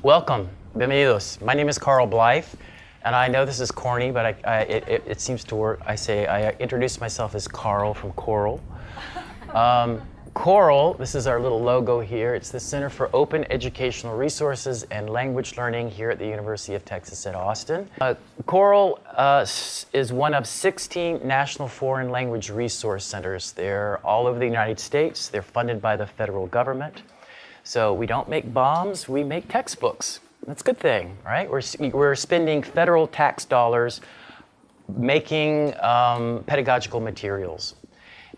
Welcome, bienvenidos. My name is Carl Blythe, and I know this is corny, but it seems to work. I introduce myself as Carl from COERLL. COERLL, this is our little logo here. It's the Center for Open Educational Resources and Language Learning here at the University of Texas at Austin. COERLL is one of 16 national foreign language resource centers. They're all over the United States. They're funded by the federal government. So we don't make bombs, we make textbooks. That's a good thing, right? We're spending federal tax dollars making pedagogical materials.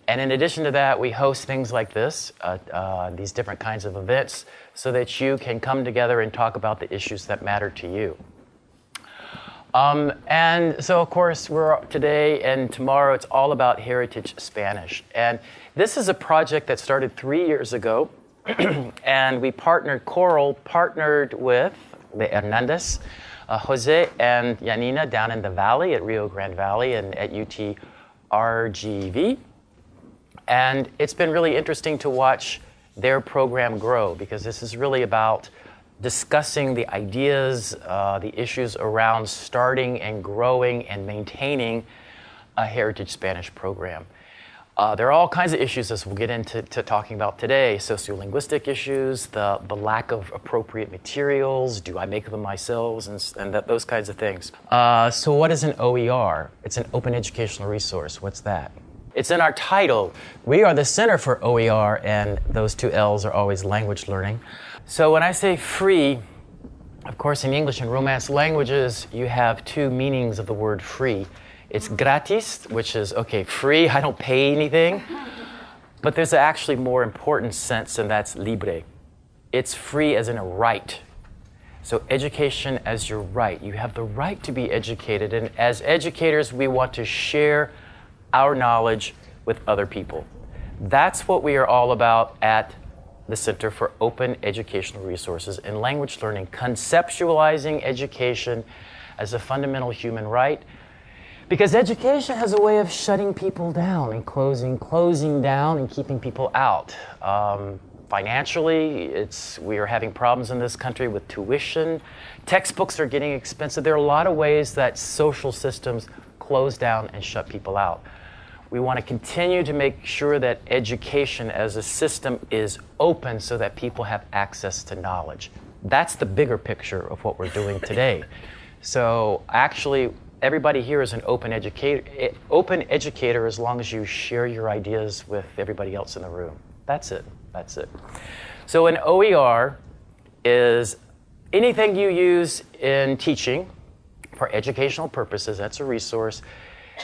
And in addition to that, we host things like this, these different kinds of events, so that you can come together and talk about the issues that matter to you. And so, of course, today and tomorrow, it's all about Heritage Spanish. And this is a project that started 3 years ago. And COERLL partnered with the Hernandez, Jose and Janina down in the valley at Rio Grande Valley and at UT RGV. And it's been really interesting to watch their program grow, because this is really about discussing the ideas, the issues around starting and growing and maintaining a Heritage Spanish program. There are all kinds of issues, as we'll get into talking about today. Sociolinguistic issues, the lack of appropriate materials, do I make them myself, and those kinds of things. So what is an OER? It's an open educational resource. What's that? It's in our title. We are the Center for OER, and those two L's are always language learning. So when I say free, of course, in English and Romance languages, you have two meanings of the word free. It's gratis, which is, okay, free, I don't pay anything. But there's actually more important sense, and that's libre. It's free as in a right. So education as your right. You have the right to be educated, and as educators, we want to share our knowledge with other people. That's what we are all about at the Center for Open Educational Resources and Language Learning, conceptualizing education as a fundamental human right. Because education has a way of shutting people down and closing down and keeping people out. Financially, we are having problems in this country with tuition. Textbooks are getting expensive. There are a lot of ways that social systems close down and shut people out. We want to continue to make sure that education as a system is open so that people have access to knowledge. That's the bigger picture of what we're doing today. So actually, everybody here is an open educator as long as you share your ideas with everybody else in the room. That's it. That's it. So an OER is anything you use in teaching for educational purposes. That's a resource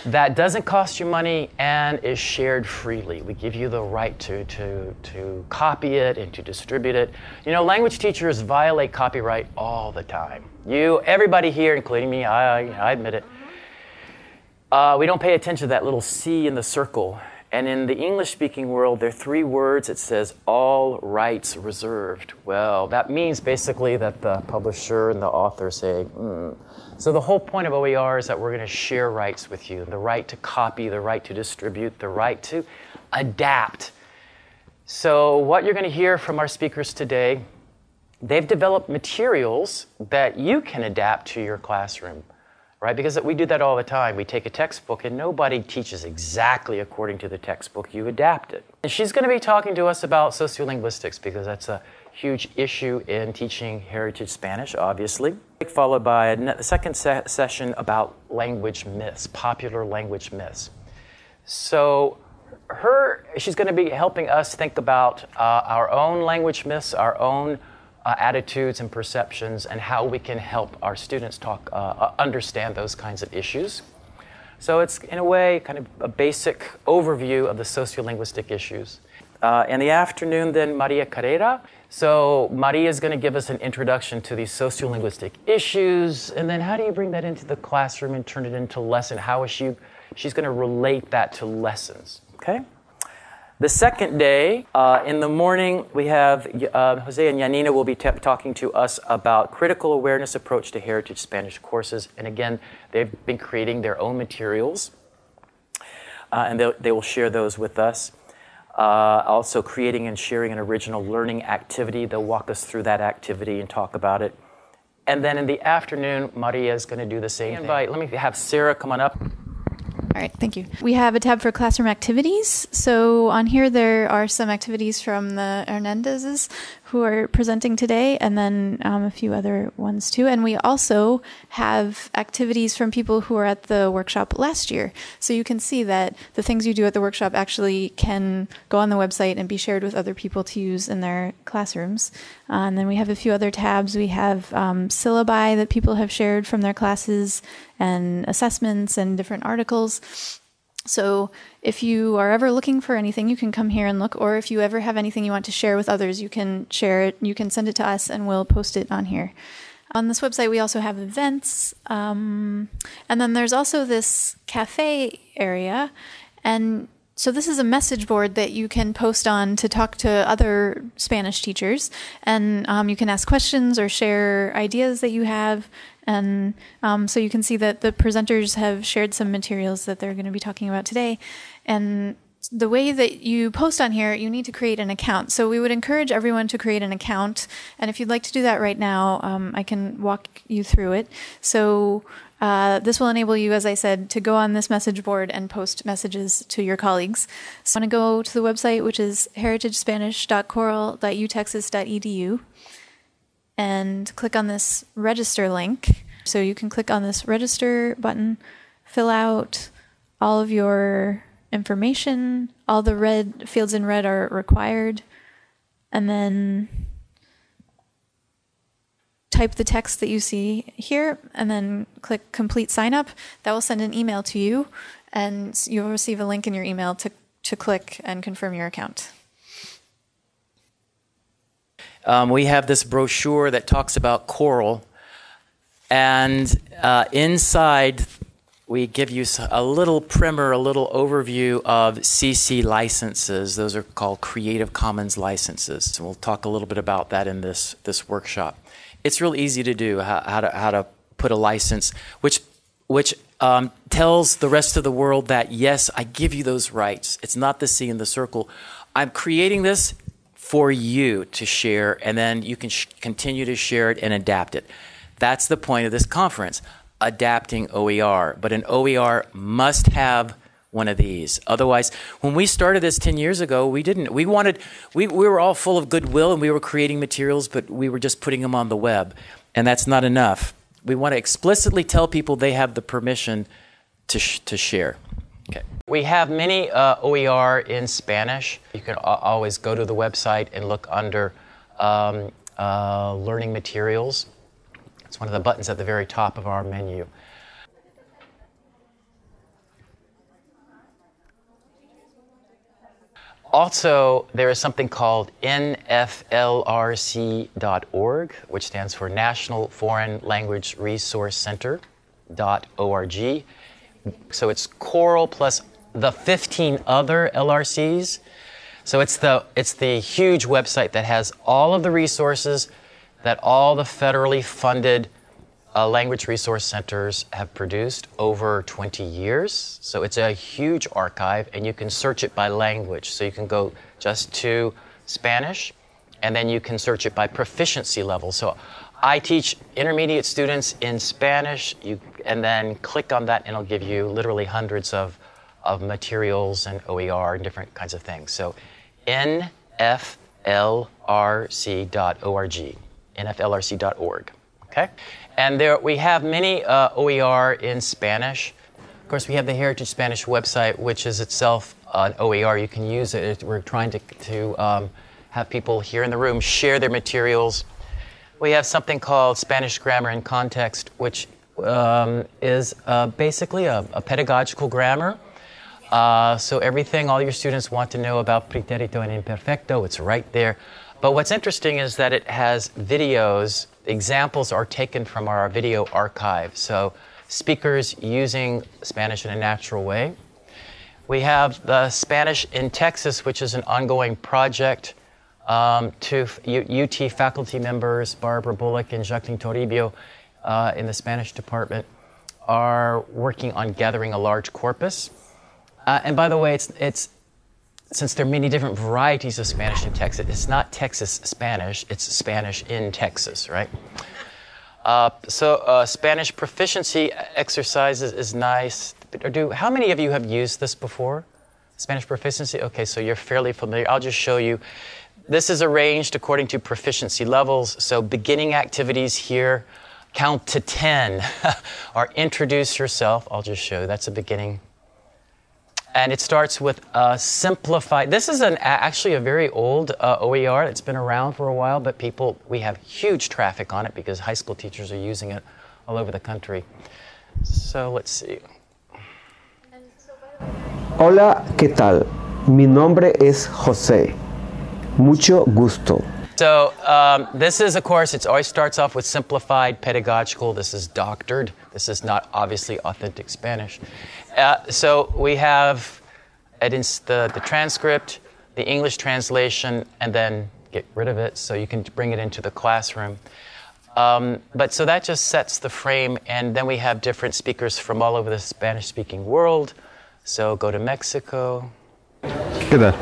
that doesn't cost you money and is shared freely. We give you the right to copy it and to distribute it. You know, language teachers violate copyright all the time. Everybody here, including me, I admit it. We don't pay attention to that little C in the circle. And in the English-speaking world, there are 3 words. It says, all rights reserved. Well, that means basically that the publisher and the author say, So the whole point of OER is that we're going to share rights with you. The right to copy, the right to distribute, the right to adapt. So what you're going to hear from our speakers today, they've developed materials that you can adapt to your classroom. Right? Because we do that all the time. We take a textbook and nobody teaches exactly according to the textbook. You adapt it. And she's going to be talking to us about sociolinguistics, because that's a huge issue in teaching Heritage Spanish, obviously. Followed by a second session about language myths, popular language myths. So she's going to be helping us think about our own language myths, our own attitudes and perceptions, and how we can help our students understand those kinds of issues. So it's, in a way, kind of a basic overview of the sociolinguistic issues. In the afternoon, then, Maria Carrera. So Maria is going to give us an introduction to these sociolinguistic issues, and then how do you bring that into the classroom and turn it into lesson? How is she's going to relate that to lessons, okay? The second day, in the morning, we have Jose and Janina will be talking to us about critical awareness approach to Heritage Spanish courses. And again, they've been creating their own materials, and they will share those with us. Also creating and sharing an original learning activity. They'll walk us through that activity and talk about it. And then in the afternoon, Maria is going to do the same thing. Let me have Sarah come on up. All right, thank you. We have a tab for classroom activities. So on here, there are some activities from the Hernandezes who are presenting today, and then a few other ones too. And we also have activities from people who were at the workshop last year. So you can see that the things you do at the workshop actually can go on the website and be shared with other people to use in their classrooms. And then we have a few other tabs. We have syllabi that people have shared from their classes, and assessments and different articles. So if you are ever looking for anything, you can come here and look, or if you ever have anything you want to share with others, you can share it, you can send it to us, and we'll post it on here. On this website, we also have events, and then there's also this cafe area, and so this is a message board that you can post on to talk to other Spanish teachers, and you can ask questions or share ideas that you have. And so you can see that the presenters have shared some materials that they're going to be talking about today. And the way that you post on here, you need to create an account. So we would encourage everyone to create an account. And if you'd like to do that right now, I can walk you through it. So this will enable you, as I said, to go on this message board and post messages to your colleagues. So I'm going to go to the website, which is heritagespanish.coerl.utexas.edu. and click on this register link. So you can click on this register button, fill out all of your information. All the red fields in red are required. And then type the text that you see here, and then click complete sign up. That will send an email to you, and you'll receive a link in your email to click and confirm your account. We have this brochure that talks about COERLL, and inside we give you a little primer, a little overview of CC licenses. Those are called Creative Commons licenses. So we'll talk a little bit about that in this workshop. It's real easy to do, how to put a license, which tells the rest of the world that, yes, I give you those rights. It's not the C in the circle. I'm creating this for you to share, and then you can continue to share it and adapt it. That's the point of this conference, adapting OER. But an OER must have one of these. Otherwise, when we started this 10 years ago, we were all full of goodwill and we were creating materials, but we were just putting them on the web. And that's not enough. We want to explicitly tell people they have the permission to share. Okay. We have many OER in Spanish. You can always go to the website and look under learning materials. It's one of the buttons at the very top of our menu. Also, there is something called nflrc.org, which stands for National Foreign Language Resource Center.org. So it's COERLL plus the 15 other LRCs. So it's the huge website that has all of the resources that all the federally funded language resource centers have produced over 20 years. So it's a huge archive, and you can search it by language. So you can go just to Spanish, and then you can search it by proficiency level. So I teach intermediate students in Spanish, and then click on that, and it'll give you literally hundreds of materials and OER and different kinds of things. So nflrc.org, nflrc.org, okay? And there we have many OER in Spanish. Of course, we have the Heritage Spanish website, which is itself an OER. You can use it. We're trying to have people here in the room share their materials. We have something called Spanish Grammar and Context, which is basically a pedagogical grammar. So everything all your students want to know about pretérito and imperfecto, it's right there. But what's interesting is that it has videos. Examples are taken from our video archive. So speakers using Spanish in a natural way. We have the Spanish in Texas, which is an ongoing project to UT faculty members, Barbara Bullock and Jacqueline Toribio in the Spanish department are working on gathering a large corpus. And by the way, it's since there are many different varieties of Spanish in Texas, it's not Texas Spanish, it's Spanish in Texas, right? Spanish proficiency exercises is nice. How many of you have used this before? Spanish proficiency? Okay, so you're fairly familiar. I'll just show you. This is arranged according to proficiency levels. So beginning activities here, count to 10, or introduce yourself. I'll just show you. That's a beginning. And it starts with simplified. This is actually a very old OER. It's been around for a while, but we have huge traffic on it because high school teachers are using it all over the country. So let's see. Hola, ¿qué tal? Mi nombre es José. Mucho gusto. So this is, of course, it always starts off with simplified pedagogical. This is doctored. This is not obviously authentic Spanish. So we have the transcript, the English translation, and then get rid of it so you can bring it into the classroom. But so that just sets the frame, and then we have different speakers from all over the Spanish-speaking world. So go to Mexico. ¿Qué tal?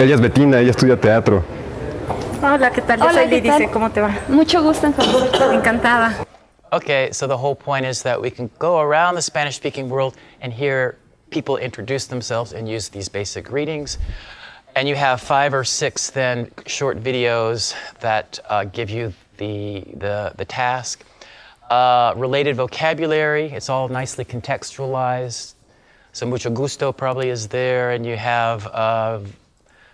Ella es Betina, ella estudia teatro. Hola, ¿qué tal? Yo soy Lidy, dice, ¿cómo te va? Mucho gusto en conocerte, encantada. Okay, so the whole point is that we can go around the Spanish-speaking world and hear people introduce themselves and use these basic greetings. And you have 5 or 6 then short videos that give you the task. Related vocabulary, it's all nicely contextualized. So mucho gusto probably is there, and you have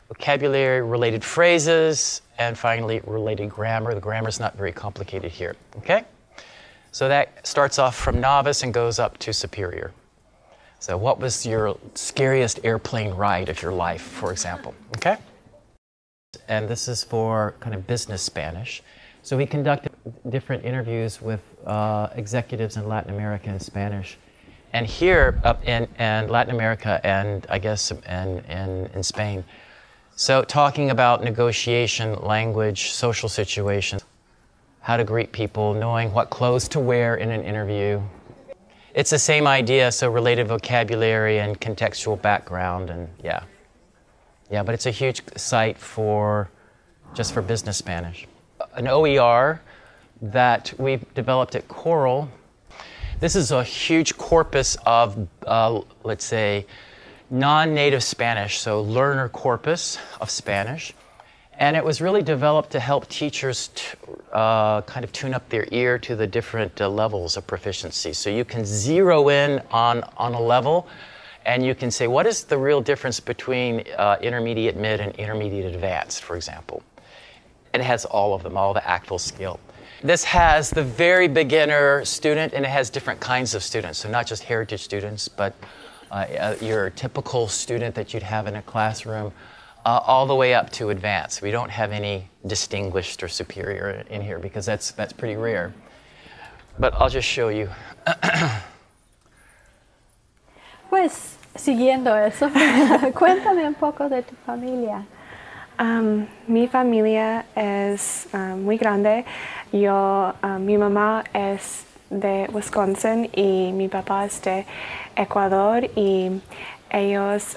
vocabulary, related phrases, and finally related grammar. The grammar is not very complicated here, okay? So that starts off from novice and goes up to superior. So what was your scariest airplane ride of your life, for example, okay? And this is for kind of business Spanish. So we conducted different interviews with executives in Latin America in Spanish. And here up in Latin America and I guess in Spain. So talking about negotiation, language, social situations, how to greet people, knowing what clothes to wear in an interview. It's the same idea, so related vocabulary and contextual background, and yeah. Yeah, but it's a huge site just for business Spanish. An OER that we've developed at COERLL. This is a huge corpus of, let's say, non-native Spanish, so learner corpus of Spanish. And it was really developed to help teachers kind of tune up their ear to the different levels of proficiency. So you can zero in on a level, and you can say, what is the real difference between intermediate, mid, and intermediate advanced, for example? And it has all of them, all the actual skill. This has the very beginner student, and it has different kinds of students. So not just heritage students, but your typical student that you'd have in a classroom, all the way up to advanced. We don't have any distinguished or superior in here because that's pretty rare. But I'll just show you. Pues, siguiendo eso, cuéntame un poco de tu familia. Mi familia es muy grande. Mi mamá es de Wisconsin y mi papá es de Ecuador, y ellos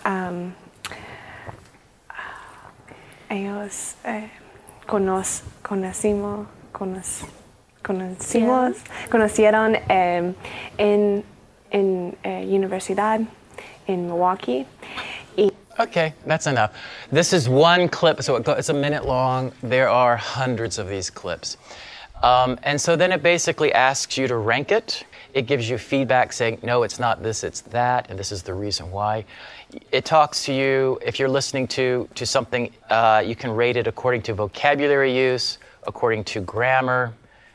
conocieron en universidad en Milwaukee. Okay, that's enough. This is one clip, so it's a minute long. There are hundreds of these clips. And so then it basically asks you to rank it. It gives you feedback saying, no, it's not this, it's that, and this is the reason why. It talks to you, if you're listening to something, you can rate it according to vocabulary use, according to grammar,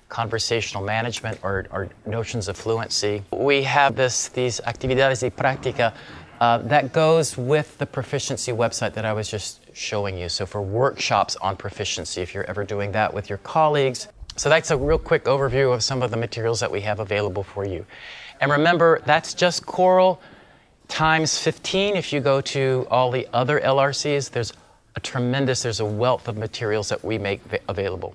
conversational management, or notions of fluency. We have these actividades de práctica that goes with the Proficiency website that I was just showing you. So for workshops on proficiency, if you're ever doing that with your colleagues. So that's a real quick overview of some of the materials that we have available for you. And remember, that's just COERLL times 15. If you go to all the other LRCs, there's a wealth of materials that we make available.